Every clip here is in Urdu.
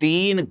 3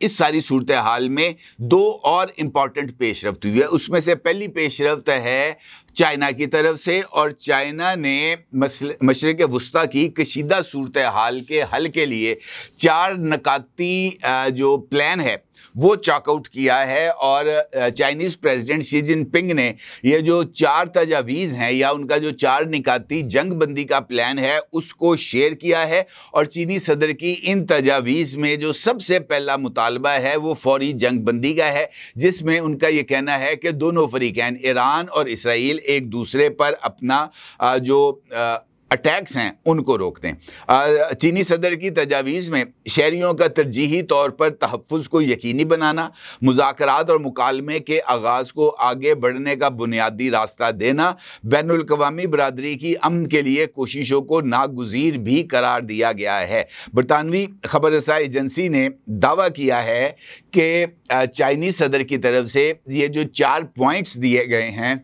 اس ساری صورتحال میں دو اور امپورٹنٹ پیش رفت ہوئی ہے. اس میں سے پہلی پیش رفت ہے چائنا کی طرف سے، اور چائنا نے مشرق وسطیٰ کی کشیدہ صورتحال کے حل کے لیے 4 نکاتی جو پلان ہے وہ چاک آؤٹ کیا ہے. اور چائنیز پریزیڈنٹ شی جن پنگ نے یہ جو 4 تجاویز ہیں یا ان کا جو 4 نکاتی جنگ بندی کا پلان ہے اس کو شیئر کیا ہے. اور چینی صدر کی ان تجاویز میں جو سب سے پہلا مطالبہ ہے وہ فوری جنگ بندی کا ہے، جس میں ان کا یہ کہنا ہے کہ دونوں فریقین ایران اور اسرائیل ایک دوسرے پر اپنا جو اٹیکس ہیں ان کو روک دیں. چینی صدر کی تجاویز میں شہریوں کا ترجیحی طور پر تحفظ کو یقینی بنانا، مذاکرات اور مکالمے کے آغاز کو آگے بڑھنے کا بنیادی راستہ دینا، بین الاقوامی برادری کی امن کے لیے کوششوں کو ناگزیر بھی قرار دیا گیا ہے. برطانوی خبر رساں ایجنسی نے دعویٰ کیا ہے کہ چائنیز صدر کی طرف سے یہ جو 4 پوائنٹس دیے گئے ہیں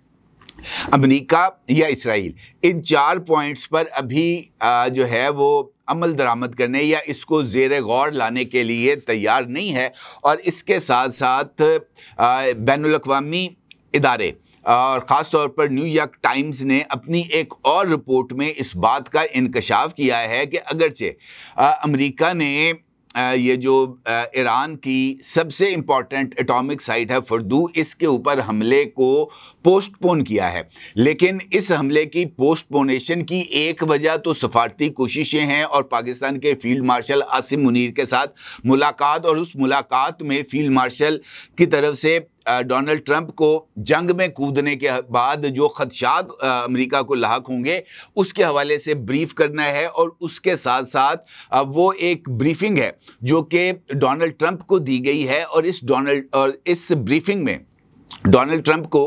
امریکہ یا اسرائیل، ان 4 پوائنٹس پر ابھی جو ہے وہ عمل درآمد کرنے یا اس کو زیر غور لانے کے لیے تیار نہیں ہے. اور اس کے ساتھ ساتھ بین الاقوامی ادارے اور خاص طور پر نیو یارک ٹائمز نے اپنی ایک اور رپورٹ میں اس بات کا انکشاف کیا ہے کہ اگرچہ امریکہ نے یہ جو ایران کی سب سے امپورٹنٹ اٹامک سائٹ ہے فردو، اس کے اوپر حملے کو پوسٹ پون کیا ہے، لیکن اس حملے کی پوسٹ پونیشن کی ایک وجہ تو سفارتی کوششیں ہیں اور پاکستان کے فیلڈ مارشل عاصم منیر کے ساتھ ملاقات، اور اس ملاقات میں فیلڈ مارشل کی طرف سے ڈونلڈ ٹرمپ کو جنگ میں کودنے کے بعد جو خدشات امریکہ کو لاحق ہوں گے اس کے حوالے سے بریف کرنا ہے. اور اس کے ساتھ ساتھ وہ ایک بریفنگ ہے جو کہ ڈونلڈ ٹرمپ کو دی گئی ہے، اور اس بریفنگ میں ڈونلڈ ٹرمپ کو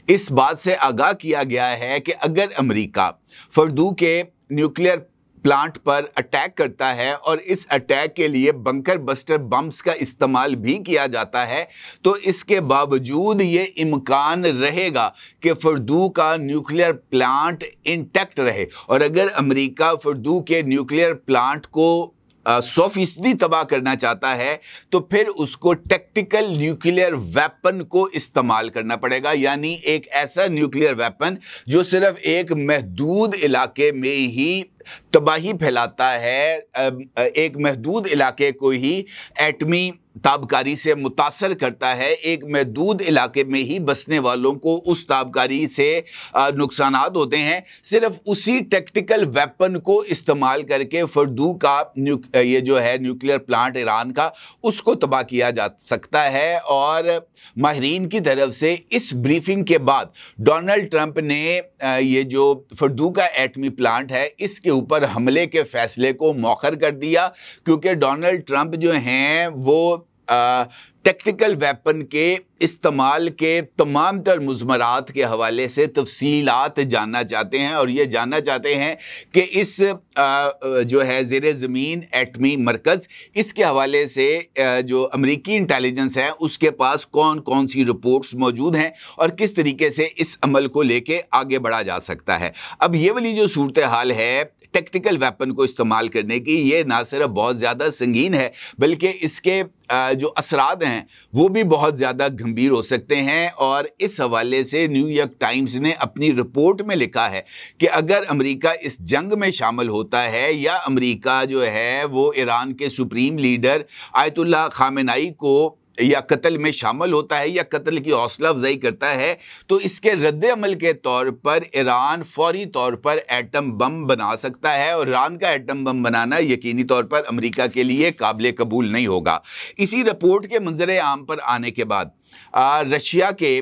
اس بات سے آگاہ کیا گیا ہے کہ اگر امریکہ فردو کے نیوکلیئر پلانٹ پر اٹیک کرتا ہے اور اس اٹیک کے لیے بنکر بسٹر بمز کا استعمال بھی کیا جاتا ہے تو اس کے باوجود یہ امکان رہے گا کہ فردو کا نیوکلیئر پلانٹ انٹیکٹ رہے. اور اگر امریکہ فردو کے نیوکلیئر پلانٹ کو 100% تباہ کرنا چاہتا ہے تو پھر اس کو ٹیکٹیکل نیوکلیئر ویپن کو استعمال کرنا پڑے گا، یعنی ایک ایسا نیوکلیئر ویپن جو صرف ایک محدود علاقے میں ہی تباہی پھیلاتا ہے، ایک محدود علاقے کو ہی ایٹمی تابکاری سے متاثر کرتا ہے، ایک محدود علاقے میں ہی بسنے والوں کو اس تابکاری سے نقصانات ہوتے ہیں. صرف اسی ٹیکٹیکل ویپن کو استعمال کر کے فردو کا یہ جو ہے نیوکلیئر پلانٹ ایران کا اس کو تباہ کیا جا سکتا ہے. اور ماہرین کی طرف سے اس بریفنگ کے بعد ڈونلڈ ٹرمپ نے یہ جو فردو کا ایٹمی پلانٹ ہے اس کے اوپر حملے کے فیصلے کو مؤخر کر دیا، کیونکہ ڈونلڈ ٹرمپ جو ہیں وہ ٹیکٹیکل ویپن کے استعمال کے تمام تر مضمرات کے حوالے سے تفصیلات جاننا چاہتے ہیں، اور یہ جاننا چاہتے ہیں کہ اس جو ہے زیر زمین ایٹمی مرکز اس کے حوالے سے جو امریکی انٹیلیجنس ہے اس کے پاس کون کون سی رپورٹس موجود ہیں اور کس طریقے سے اس عمل کو لے کے آگے بڑھا جا سکتا ہے. اب یہ والی جو صورتحال ہے ٹیکٹیکل ویپن کو استعمال کرنے کی، یہ نہ صرف بہت زیادہ سنگین ہے بلکہ اس کے جو اثرات ہیں وہ بھی بہت زیادہ گھمبیر ہو سکتے ہیں. اور اس حوالے سے نیو یارک ٹائمز نے اپنی رپورٹ میں لکھا ہے کہ اگر امریکہ اس جنگ میں شامل ہوتا ہے یا امریکہ جو ہے وہ ایران کے سپریم لیڈر آیت اللہ خامنائی کو یا قتل میں شامل ہوتا ہے یا قتل کی حوصلہ افزائی کرتا ہے تو اس کے رد عمل کے طور پر ایران فوری طور پر ایٹم بم بنا سکتا ہے، اور ایران کا ایٹم بم بنانا یقینی طور پر امریکہ کے لیے قابل قبول نہیں ہوگا. اسی رپورٹ کے منظر عام پر آنے کے بعد رشیا کے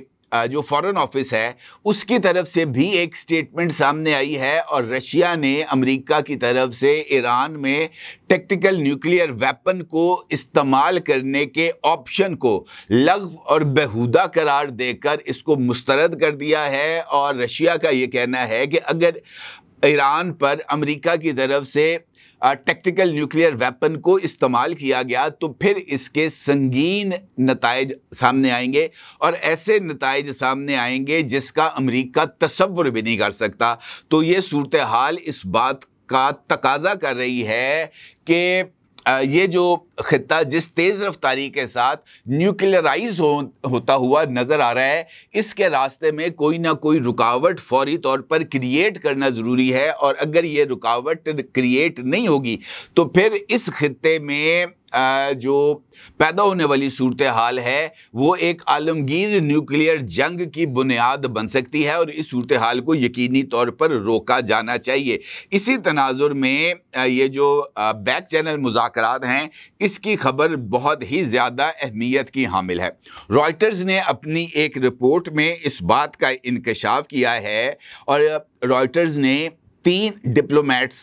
جو فارن آفس ہے اس کی طرف سے بھی ایک سٹیٹمنٹ سامنے آئی ہے، اور رشیا نے امریکہ کی طرف سے ایران میں ٹیکٹیکل نیوکلیئر ویپن کو استعمال کرنے کے آپشن کو لغو اور بیہودہ قرار دے کر اس کو مسترد کر دیا ہے. اور رشیا کا یہ کہنا ہے کہ اگر ایران پر امریکہ کی طرف سے ٹیکٹیکل نیوکلیئر ویپن کو استعمال کیا گیا تو پھر اس کے سنگین نتائج سامنے آئیں گے، اور ایسے نتائج سامنے آئیں گے جس کا امریکہ تصور بھی نہیں کر سکتا. تو یہ صورتحال اس بات کا تقاضا کر رہی ہے کہ یہ جو خطہ جس تیز رفتاری کے ساتھ نیوکلیرائز ہوتا ہوا نظر آ رہا ہے، اس کے راستے میں کوئی نہ کوئی رکاوٹ فوری طور پر کریٹ کرنا ضروری ہے، اور اگر یہ رکاوٹ کریٹ نہیں ہوگی تو پھر اس خطے میں جو پیدا ہونے والی صورتحال ہے وہ ایک عالمگیر نیوکلیئر جنگ کی بنیاد بن سکتی ہے، اور اس صورتحال کو یقینی طور پر روکا جانا چاہیے۔ اسی تناظر میں یہ جو بیک چینل مذاکرات ہیں، اس کی خبر بہت ہی زیادہ اہمیت کی حامل ہے۔ رائٹرز نے اپنی ایک رپورٹ میں اس بات کا انکشاف کیا ہے، اور رائٹرز نے 3 ڈپلومیٹس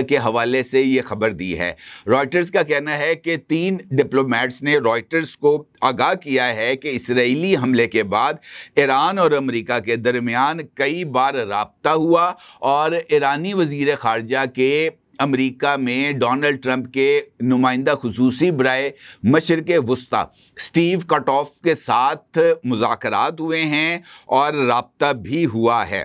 کے حوالے سے یہ خبر دی ہے۔ رائٹرز کا کہنا ہے کہ 3 ڈپلومیٹس نے رائٹرز کو آگاہ کیا ہے کہ اسرائیلی حملے کے بعد ایران اور امریکہ کے درمیان کئی بار رابطہ ہوا، اور ایرانی وزیر خارجہ کے امریکہ میں ڈونلڈ ٹرمپ کے نمائندہ خصوصی برائے مشرق وسطی اسٹیو کٹوف کے ساتھ مذاکرات ہوئے ہیں اور رابطہ بھی ہوا ہے۔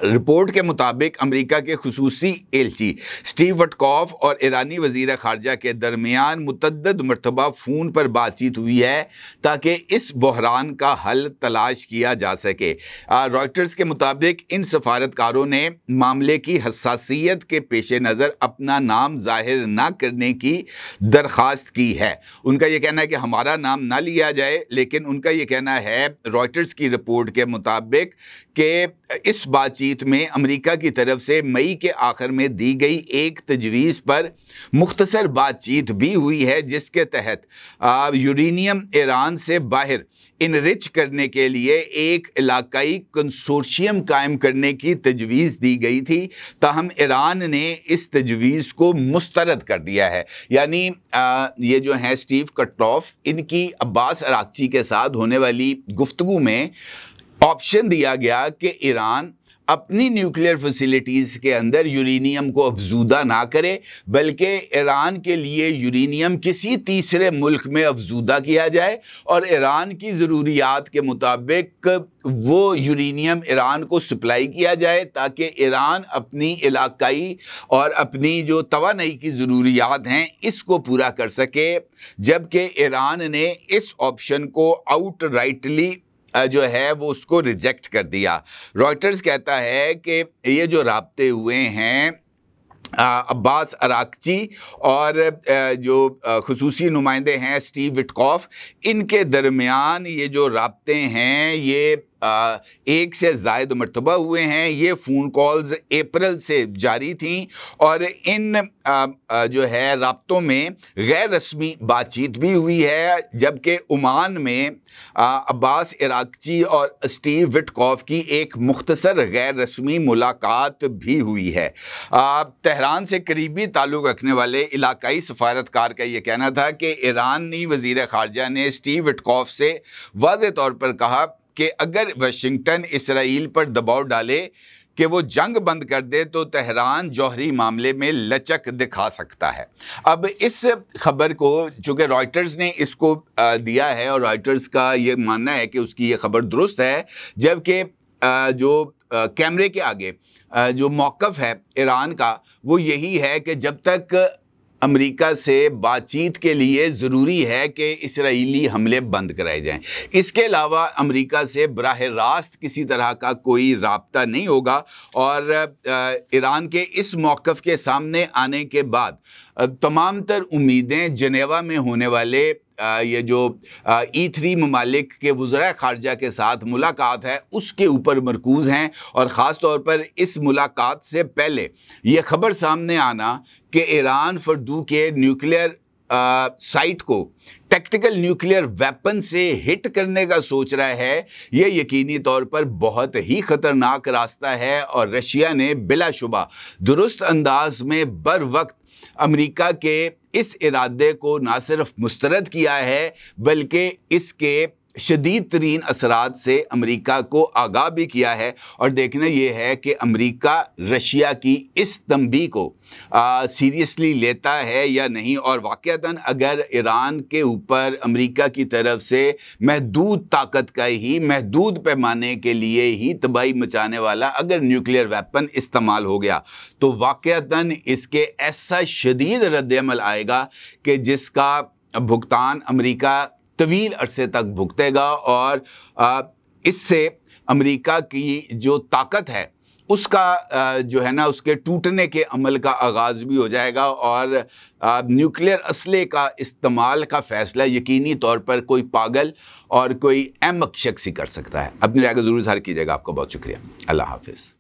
رپورٹ کے مطابق امریکہ کے خصوصی ایلچی اسٹیو وٹکوف اور ایرانی وزیر خارجہ کے درمیان متعدد مرتبہ فون پر بات چیت ہوئی ہے تاکہ اس بحران کا حل تلاش کیا جا سکے۔ رائٹرز کے مطابق ان سفارتکاروں نے معاملے کی حساسیت کے پیش نظر اپنا نام ظاہر نہ کرنے کی درخواست کی ہے۔ ان کا یہ کہنا ہے کہ ہمارا نام نہ لیا جائے، لیکن ان کا یہ کہنا ہے رائٹرز کی رپورٹ کے مطابق کہ اس بات چیت میں امریکہ کی طرف سے مئی کے آخر میں دی گئی ایک تجویز پر مختصر بات چیت بھی ہوئی ہے، جس کے تحت یورینیم ایران سے باہر انرچ کرنے کے لیے ایک علاقائی کنسورشیم قائم کرنے کی تجویز دی گئی تھی، تاہم ایران نے اس تجویز کو مسترد کر دیا ہے۔ یعنی یہ جو ہیں اسٹیو کٹوف، ان کی عباس اراغچی کے ساتھ ہونے والی گفتگو میں آپشن دیا گیا کہ ایران اپنی نیوکلیئر فیسلٹیز کے اندر یورینیم کو افزودہ نہ کرے، بلکہ ایران کے لیے یورینیم کسی تیسرے ملک میں افزودہ کیا جائے، اور ایران کی ضروریات کے مطابق وہ یورینیم ایران کو سپلائی کیا جائے تاکہ ایران اپنی علاقائی اور اپنی جو توانائی کی ضروریات ہیں اس کو پورا کر سکے، جبکہ ایران نے اس آپشن کو آؤٹ رائٹلی جو ہے وہ اس کو ریجیکٹ کر دیا۔ رائٹرز کہتا ہے کہ یہ جو رابطے ہوئے ہیں عباس اراغچی اور جو خصوصی نمائندے ہیں اسٹیو وٹکوف، ان کے درمیان یہ جو رابطے ہیں یہ ایک سے زائد مرتبہ ہوئے ہیں۔ یہ فون کالز اپریل سے جاری تھیں، اور ان جو ہے رابطوں میں غیر رسمی بات چیت بھی ہوئی ہے، جبکہ عمان میں عباس اراغچی اور اسٹیو وٹکوف کی ایک مختصر غیر رسمی ملاقات بھی ہوئی ہے۔ تہران سے قریبی تعلق رکھنے والے علاقائی سفارتکار کا یہ کہنا تھا کہ ایرانی وزیر خارجہ نے اسٹیو وٹکوف سے واضح طور پر کہا کہ اگر واشنگٹن اسرائیل پر دباؤ ڈالے کہ وہ جنگ بند کر دے تو تہران جوہری معاملے میں لچک دکھا سکتا ہے۔ اب اس خبر کو چونکہ رائٹرز نے اس کو دیا ہے، اور رائٹرز کا یہ ماننا ہے کہ اس کی یہ خبر درست ہے، جبکہ جو کیمرے کے آگے جو موقف ہے ایران کا وہ یہی ہے کہ جب تک امریکہ سے بات چیت کے لیے ضروری ہے کہ اسرائیلی حملے بند کرائے جائیں، اس کے علاوہ امریکہ سے براہ راست کسی طرح کا کوئی رابطہ نہیں ہوگا۔ اور ایران کے اس موقف کے سامنے آنے کے بعد تمام تر امیدیں جنیوا میں ہونے والے یہ جو E3 ممالک کے وزراء خارجہ کے ساتھ ملاقات ہے اس کے اوپر مرکوز ہیں، اور خاص طور پر اس ملاقات سے پہلے یہ خبر سامنے آنا کہ ایران فردو کے نیوکلیئر سائٹ کو ٹیکٹیکل نیوکلیئر ویپن سے ہٹ کرنے کا سوچ رہا ہے، یہ یقینی طور پر بہت ہی خطرناک راستہ ہے، اور رشیا نے بلا شبہ درست انداز میں بر وقت امریکہ کے اس ارادے کو نہ صرف مسترد کیا ہے بلکہ اس کے شدید ترین اثرات سے امریکہ کو آگاہ بھی کیا ہے، اور دیکھنا یہ ہے کہ امریکہ رشیا کی اس تنبیہ کو سیریسلی لیتا ہے یا نہیں، اور واقعتاً اگر ایران کے اوپر امریکہ کی طرف سے محدود طاقت کا ہی، محدود پیمانے کے لیے ہی تباہی مچانے والا اگر نیوکلیئر ویپن استعمال ہو گیا تو واقعتاً اس کے ایسا شدید رد عمل آئے گا کہ جس کا بھگتان امریکہ طویل عرصے تک بھگتے گا، اور اس سے امریکہ کی جو طاقت ہے اس کا جو ہے نا اس کے ٹوٹنے کے عمل کا آغاز بھی ہو جائے گا، اور نیوکلیئر اسلحے کا استعمال کا فیصلہ یقینی طور پر کوئی پاگل اور کوئی احمق شخص ہی کر سکتا ہے۔ اپنی رائے کو ضرور اظہار کیجیے گا۔ آپ کا بہت شکریہ۔ اللہ حافظ۔